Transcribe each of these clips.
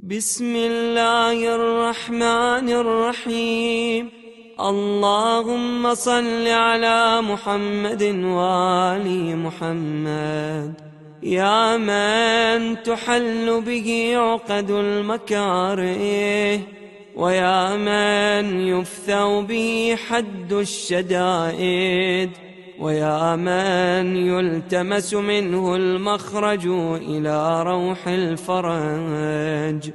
بسم الله الرحمن الرحيم. اللهم صل على محمد وآل محمد. يا من تحل به عقد المكاره، ويا من يفثو به حد الشدائد، ويا من يلتمس منه المخرج إلى روح الفرج،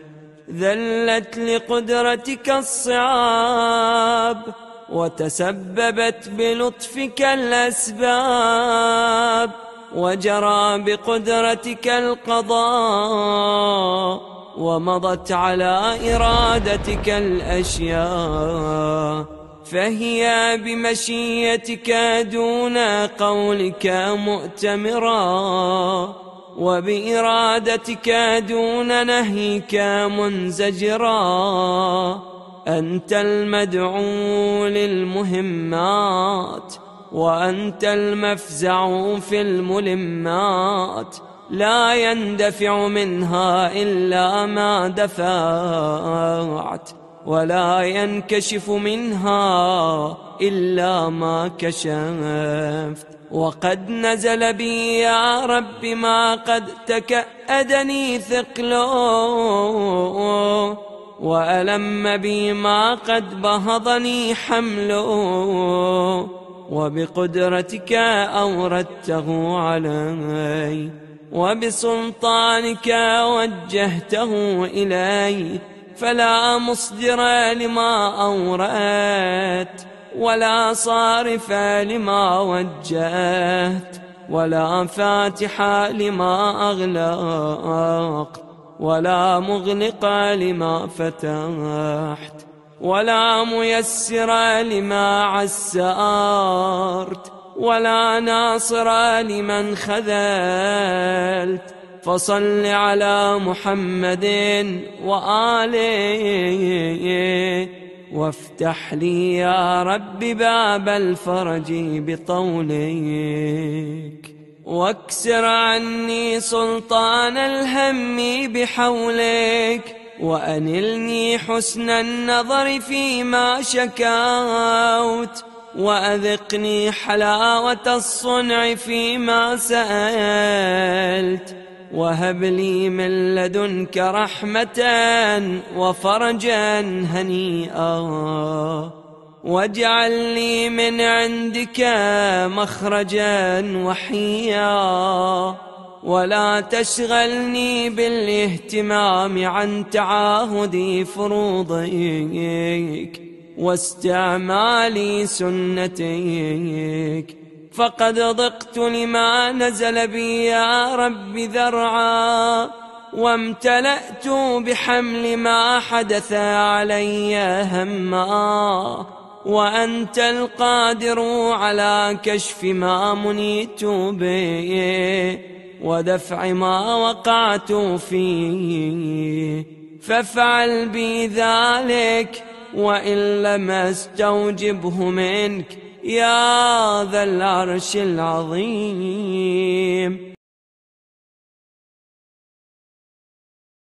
ذلت لقدرتك الصعاب، وتسببت بلطفك الأسباب، وجرى بقدرتك القضاء، ومضت على إرادتك الأشياء، فهي بمشيتك دون قولك مؤتمرا، وبإرادتك دون نهيك منزجرا. أنت المدعو للمهمات، وأنت المفزع في الملمات، لا يندفع منها إلا ما دفعت، ولا ينكشف منها إلا ما كشفت. وقد نزل بي يا رب ما قد تكأدني ثقله، وألم بي ما قد بهضني حمله، وبقدرتك أوردته علي، وبسلطانك وجهته إلي، فلا مصدر لما أوردت، ولا صارف لما وجهت، ولا فاتح لما أغلقت، ولا مغلق لما فتحت، ولا ميسر لما عسرت، ولا ناصر لمن خذلت. فصل على محمد وآله، وافتح لي يا رب باب الفرج بطولك، واكسر عني سلطان الهم بحولك، وأنلني حسن النظر فيما شكوت، وأذقني حلاوة الصنع فيما سألت، وهب لي من لدنك رحمة وفرجا هنيئا، واجعل لي من عندك مخرجا وحيا، ولا تشغلني بالاهتمام عن تعاهد فروضك واستعمال سنتك، فقد ضقت لما نزل بي يا رب ذرعا، وامتلأت بحمل ما حدث علي هما، وأنت القادر على كشف ما منيت به، ودفع ما وقعت فيه، فافعل بي ذلك، وإن لم استوجبه منك يا ذا العرش العظيم.